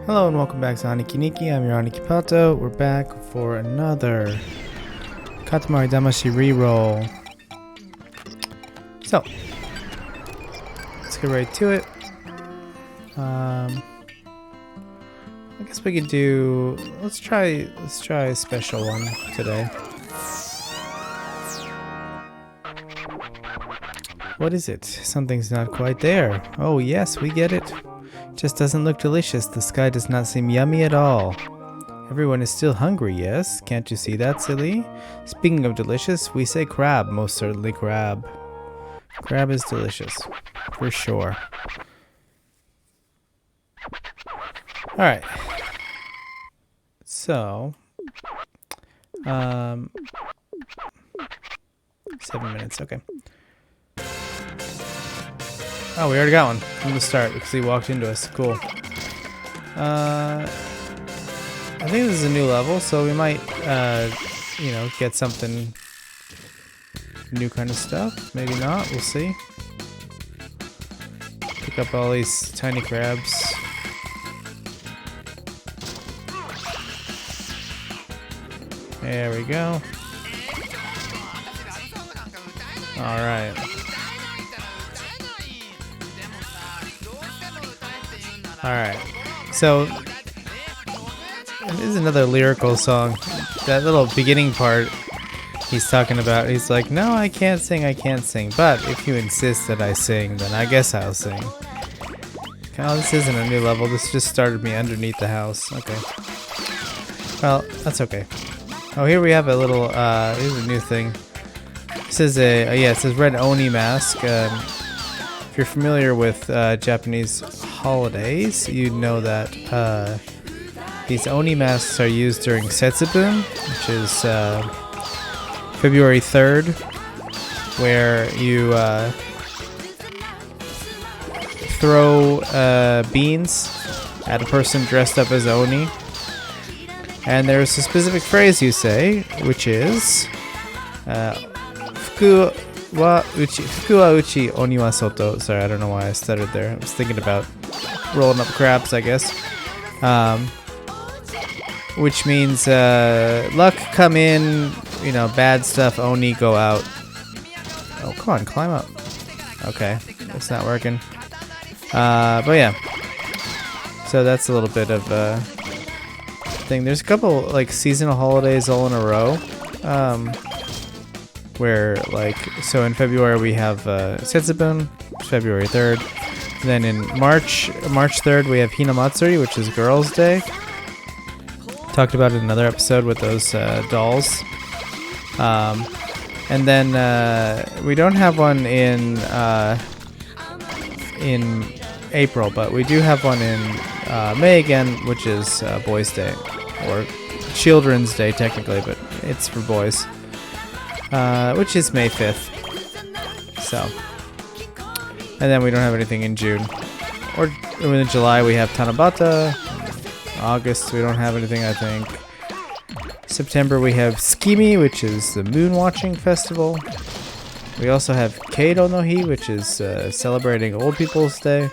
Hello and welcome back to Aniki Nikki. I'm your Aniki Pato. We're back for another Katamari Damacy Reroll. So, let's get right to it. I guess we could do. Let's try a special one today. What is it? Something's not quite there. Oh yes, we get it. Just doesn't look delicious. The sky does not seem yummy at all. Everyone is still hungry, yes? Can't you see that, silly? Speaking of delicious, we say crab. Most certainly crab. Crab is delicious. For sure. Alright. So. 7 minutes, okay. Oh, we already got one from the start because he walked into us. Cool. I think this is a new level, so we might, get something new kind of stuff. Maybe not. We'll see. Pick up all these tiny crabs. There we go. All right. Alright, so this is another lyrical song. That little beginning part he's talking about, he's like, no, I can't sing, but if you insist that I sing, then I guess I'll sing. Oh, this isn't a new level, this just started me underneath the house. Okay. Well, that's okay. Oh, here we have a little, here's a new thing. This is it says Red Oni Mask. If you're familiar with Japanese holidays, you know that these Oni masks are used during Setsubun, which is February 3rd, where you throw beans at a person dressed up as Oni. And there's a specific phrase you say, which is Fuku wa uchi, oni wa soto. Sorry, I don't know why I stuttered there. I was thinking about rolling up crabs, I guess. Which means luck come in, bad stuff, oni go out. Oh, come on, climb up. Okay, it's not working. But yeah. So that's a little bit of a thing. There's a couple like seasonal holidays all in a row. Where so in February we have Setsubun, February 3rd. Then in March 3rd we have Hinamatsuri, which is Girls' Day. Talked about it in another episode with those dolls. And then we don't have one in April, but we do have one in May again, which is Boys' Day, or Children's Day technically, but it's for boys. Which is May 5th. So. And then we don't have anything in June. Or in July we have Tanabata. August we don't have anything, I think. September we have Tsukimi, which is the moon watching festival. We also have Keido no Hi, which is celebrating Old People's Day.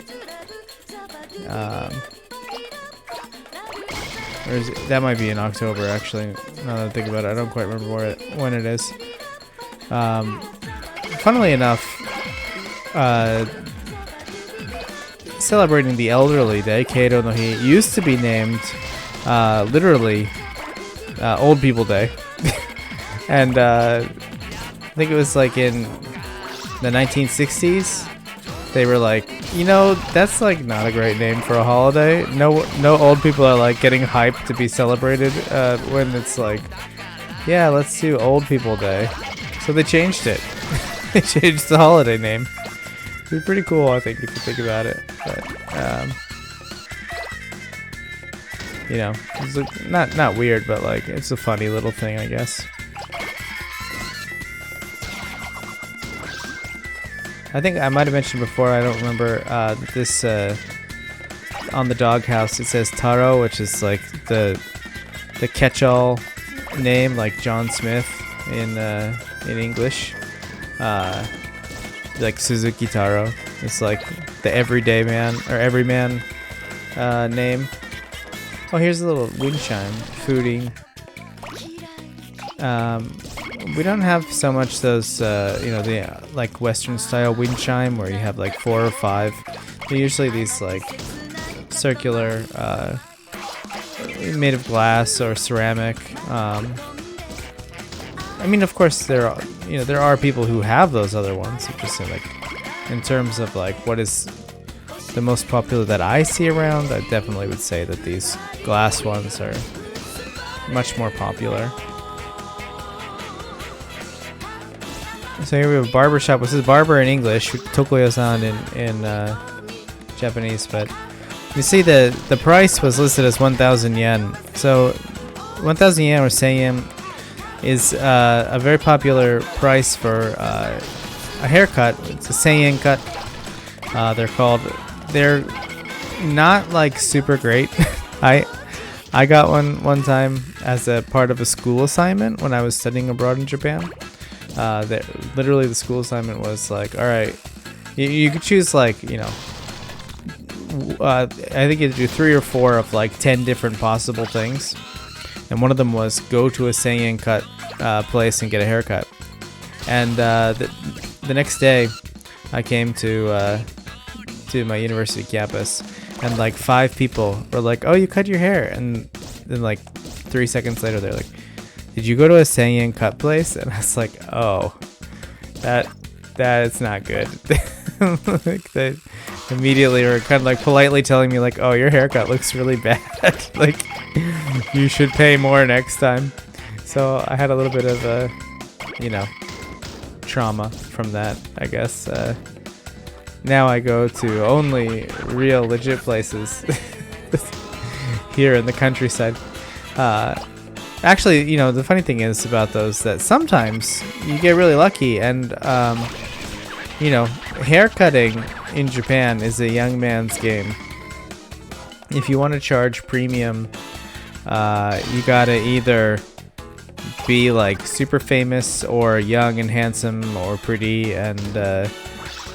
That might be in October, actually. Now that I think about it, I don't quite remember when it is. Funnily enough, celebrating the Elderly Day, Keido no Hi, used to be named literally Old People Day. And I think it was like in the 1960s, they were like, that's like not a great name for a holiday. No old people are like getting hyped to be celebrated when it's like, yeah, let's do Old People Day. So they changed it. They changed the holiday name. It'd be pretty cool, I think, if you think about it. But it's not weird, but like it's a funny little thing, I guess. I think I might have mentioned before, I don't remember, this on the doghouse it says Taro, which is like the catch-all name, like John Smith in English. Like Suzuki Taro. It's like the everyday man or everyman name. Oh, here's a little wind chime. Foodie. We don't have so much those, you know, the like Western style wind chime where you have like 4 or 5. They're usually these like circular, made of glass or ceramic. I mean, of course, there are people who have those other ones. Just like in terms of like what is the most popular that I see around, I definitely would say that these glass ones are much more popular. So here we have a barber shop. This is barber in English, Tokoyo-san in Japanese, but you see the price was listed as 1,000 yen. So 1,000 yen or 1000 yen is a very popular price for a haircut. It's a 1000 yen cut. They're not like super great. I got one time as a part of a school assignment when I was studying abroad in Japan. Literally the school assignment was like, all right, you could choose like, you know, I think you had to do 3 or 4 of like 10 different possible things, and one of them was go to a 1000 yen cut place and get a haircut. And the next day, I came to my university campus, and like 5 people were like, "Oh, you cut your hair," and then like 3 seconds later, they're like, "Did you go to a 1000 yen cut place?" And I was like, "Oh, that is not good." Like they immediately were kind of like politely telling me like, "Oh, your haircut looks really bad. Like you should pay more next time." So I had a little bit of a, you know, trauma from that, I guess. Now I go to only real legit places here in the countryside. Actually, you know, the funny thing is about those that sometimes you get really lucky, and you know, haircutting in Japan is a young man's game. If you want to charge premium, you gotta either be like super famous or young and handsome or pretty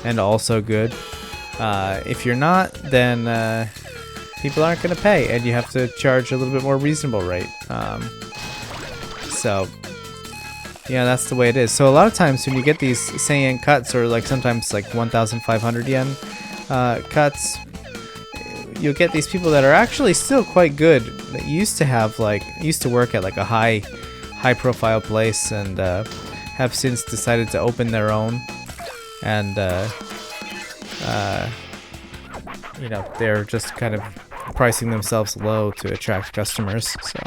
and also good. If you're not, then people aren't gonna pay, and you have to charge a little bit more reasonable rate. So yeah, that's the way it is. So a lot of times when you get these 1000 yen cuts, or like sometimes like 1,500 yen cuts, you'll get these people that are actually still quite good, that used to work at like a high profile place, and have since decided to open their own, and you know, they're just kind of pricing themselves low to attract customers. So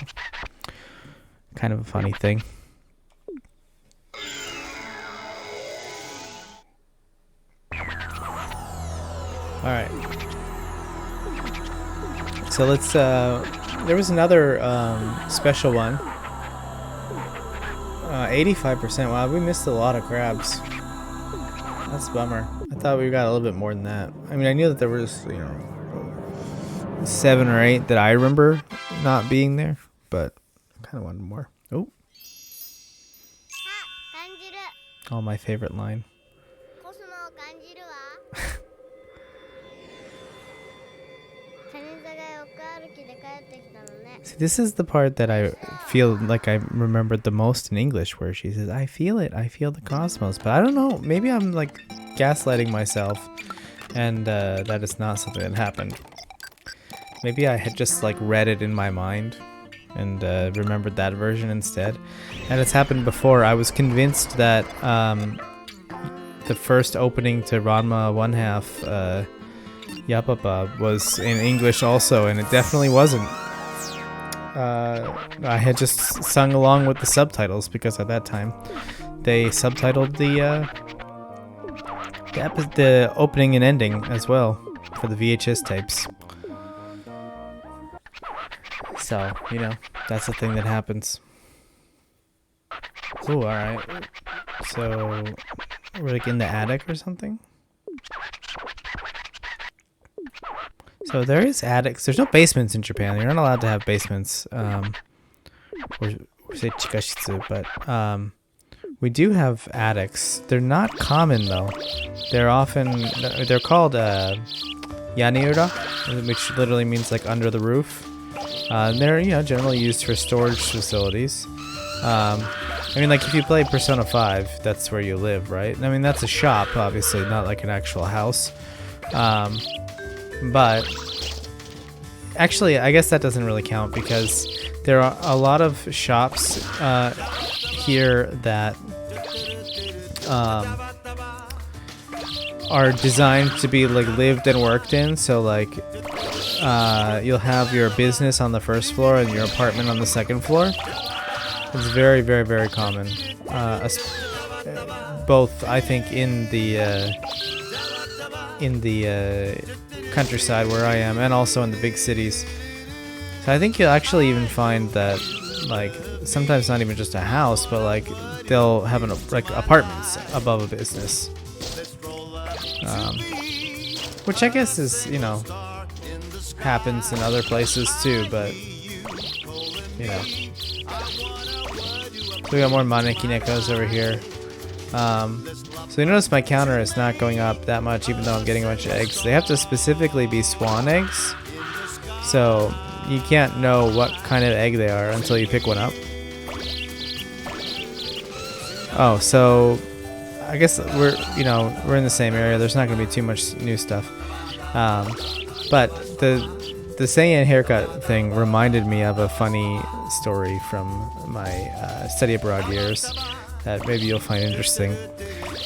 kind of a funny thing. All right. So let's. There was another special one. 85%. Wow, we missed a lot of crabs. That's a bummer. I thought we got a little bit more than that. I mean, I knew that there was, you know, 7 or 8 that I remember not being there, but I kind of wanted more. Oh, my favorite line. See, this is the part that I feel like I remembered the most in English, where she says, "I feel it, I feel the cosmos." But I don't know, maybe I'm like gaslighting myself, and that is not something that happened. Maybe I had just like read it in my mind and remembered that version instead. And it's happened before. I was convinced that the first opening to Ranma 1/2, Yapapa, was in English also, and it definitely wasn't. I had just sung along with the subtitles, because at that time they subtitled the opening and ending as well for the VHS tapes. So, you know, that's the thing that happens. Ooh, alright. So, we're like in the attic or something? So there is attics. There's no basements in Japan. You're not allowed to have basements. Or say chikashitsu, but we do have attics. They're not common though. They're called yaniura, which literally means like under the roof. They're generally used for storage facilities. I mean, like if you play Persona 5, that's where you live, right? I mean, that's a shop, obviously, not like an actual house. But actually, I guess that doesn't really count because there are a lot of shops here that are designed to be like lived and worked in. So like you'll have your business on the first floor and your apartment on the second floor. It's very, very, very common. Both, I think, in the countryside where I am, and also in the big cities. So I think you'll actually even find that, like, sometimes not even just a house, but like they'll have like apartments above a business, which I guess is happens in other places too. But so we got more Maneki Nekos over here. So you notice my counter is not going up that much, even though I'm getting a bunch of eggs. They have to specifically be swan eggs, so you can't know what kind of egg they are until you pick one up. Oh, so I guess we're in the same area. There's not going to be too much new stuff. But the Seiyan haircut thing reminded me of a funny story from my study abroad years that maybe you'll find interesting.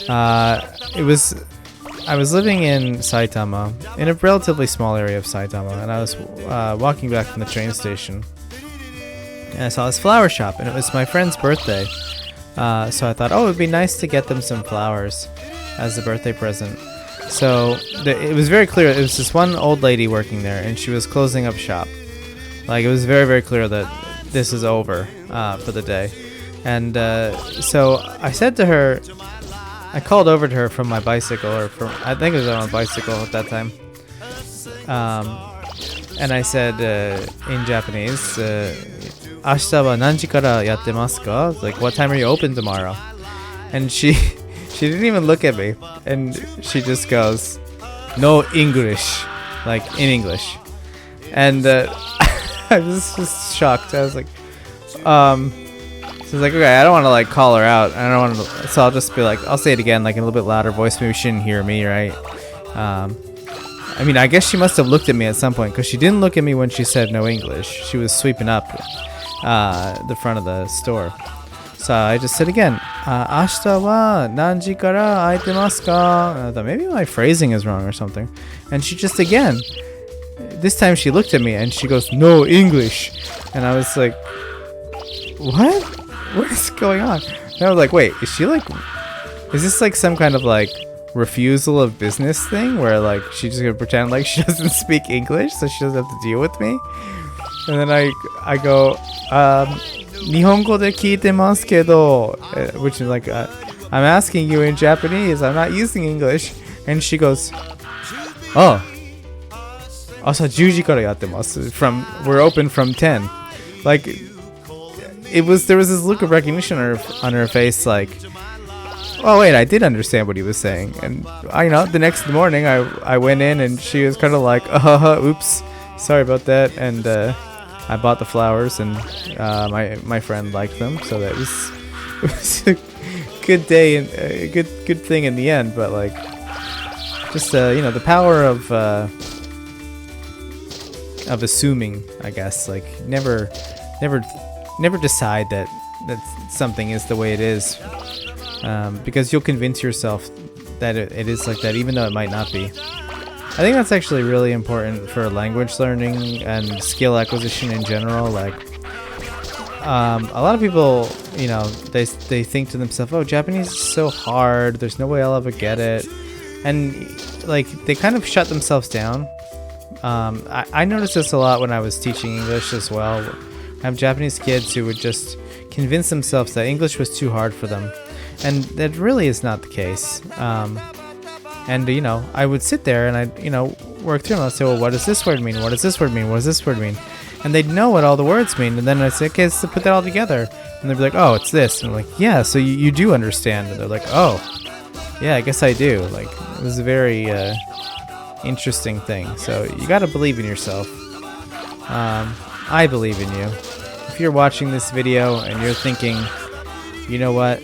I was living in Saitama, in a relatively small area of Saitama, and I was walking back from the train station, and I saw this flower shop, and it was my friend's birthday. So I thought, it would be nice to get them some flowers as a birthday present. So it was very clear. It was this one old lady working there, and she was closing up shop. Like, it was very, very clear that this is over for the day. And so I said to her, I called over to her from my bicycle, I think it was on a bicycle at that time. And I said in Japanese, "Ashita wa nanji kara yattemasu ka?" Like, what time are you open tomorrow? And she didn't even look at me, and she just goes, "No English," like in English. And I was just shocked. I was like, so I was like, okay, I don't want to like call her out. I don't want to, so I'll just be like, I'll say it again, like in a little bit louder voice. Maybe she didn't hear me, right? I mean, I guess she must have looked at me at some point, because she didn't look at me when she said no English. She was sweeping up the front of the store. So I just said again, "Ashita wa nanji kara aitemasu ka?" And I thought maybe my phrasing is wrong or something. And she just again, this time she looked at me and she goes, "No English." And I was like, what? What is going on? And I was like, wait, is this like some kind of like refusal of business thing where like she's just gonna pretend like she doesn't speak English so she doesn't have to deal with me? And then I go, "Nihongo de kiitemasu kedo," which is like, I'm asking you in Japanese, I'm not using English. And she goes, "Oh, asa 10時からやってます. We're open from 10. Like, there was this look of recognition on her face, like, oh wait, I did understand what he was saying. And the next morning I went in and she was kind of like, oops, sorry about that. And I bought the flowers, and my friend liked them, so that was a good day and a good thing in the end. But like, just the power of assuming, I guess. Like, never decide that something is the way it is, because you'll convince yourself that it is like that, even though it might not be. I think that's actually really important for language learning and skill acquisition in general. Like, a lot of people, they think to themselves, "Oh, Japanese is so hard. There's no way I'll ever get it," and like they kind of shut themselves down. I noticed this a lot when I was teaching English as well. I have Japanese kids who would just convince themselves that English was too hard for them, and that really is not the case. And I would sit there and I'd work through them. I'd say, well, what does this word mean? What does this word mean? What does this word mean? And they'd know what all the words mean. And then I'd say, okay, let's put that all together. And they'd be like, oh, it's this. And I'm like, yeah, so you do understand. And they're like, oh, yeah, I guess I do. Like, it was a very interesting thing. So you got to believe in yourself. I believe in you. If you're watching this video and you're thinking, you know what,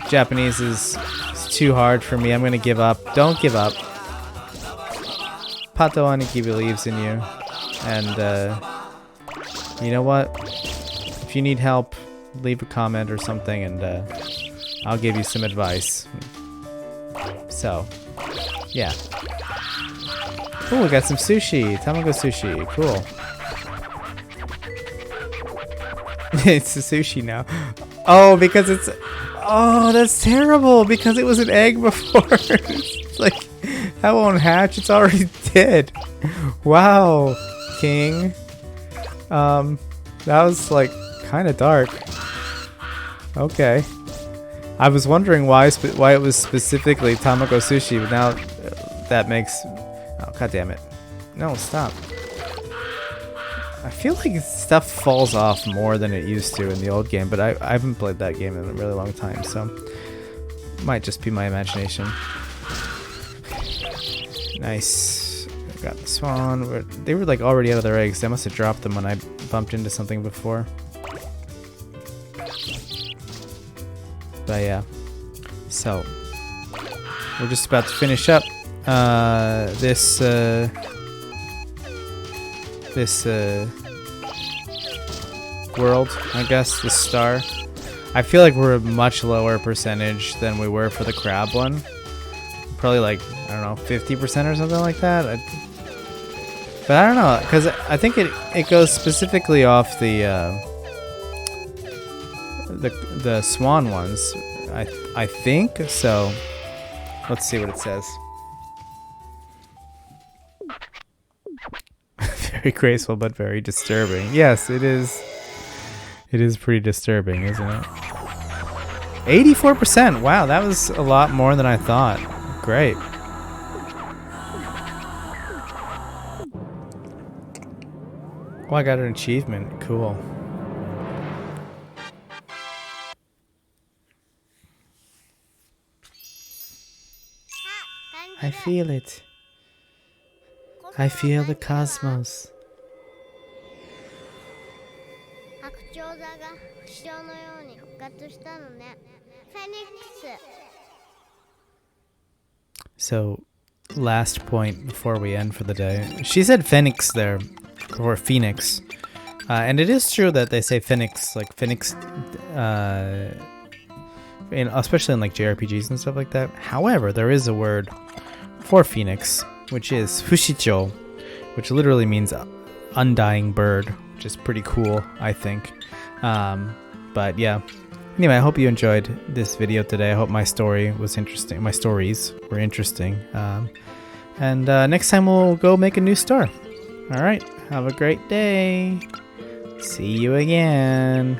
Japanese is too hard for me, I'm gonna give up. Don't give up. Pato Aniki believes in you. And you know what? If you need help, leave a comment or something and I'll give you some advice. So, yeah. Oh, we got some sushi. Tamago sushi. Cool. It's a sushi now. Oh, because it's... Oh, that's terrible. Because it was an egg before. It's like, that won't hatch. It's already dead. Wow, King. That was, like, kind of dark. Okay. I was wondering why it was specifically Tamago sushi, but now that makes... Oh, god damn it. No, stop. I feel like stuff falls off more than it used to in the old game, but I haven't played that game in a really long time, so... Might just be my imagination. Nice. Got the swan. They were like already out of their eggs. They must have dropped them when I bumped into something before. But yeah. So, we're just about to finish up this world, I guess, this star. I feel like we're a much lower percentage than we were for the crab one. Probably like, I don't know, 50% or something like that. But I don't know, because I think it goes specifically off the swan ones. I think so. Let's see what it says. Very graceful, but very disturbing. Yes, it is. It is pretty disturbing, isn't it? 84%. Wow, that was a lot more than I thought. Great. Oh, I got an achievement. Cool. I feel it. I feel the cosmos. So, last point before we end for the day. She said phoenix there, or phoenix. And it is true that they say phoenix, like phoenix, especially in like JRPGs and stuff like that. However, there is a word for phoenix, which is fushicho, which literally means undying bird, which is pretty cool, I think. But yeah. Anyway, I hope you enjoyed this video today. I hope my story was interesting. My stories were interesting. And next time we'll go make a new star. Alright, have a great day. See you again.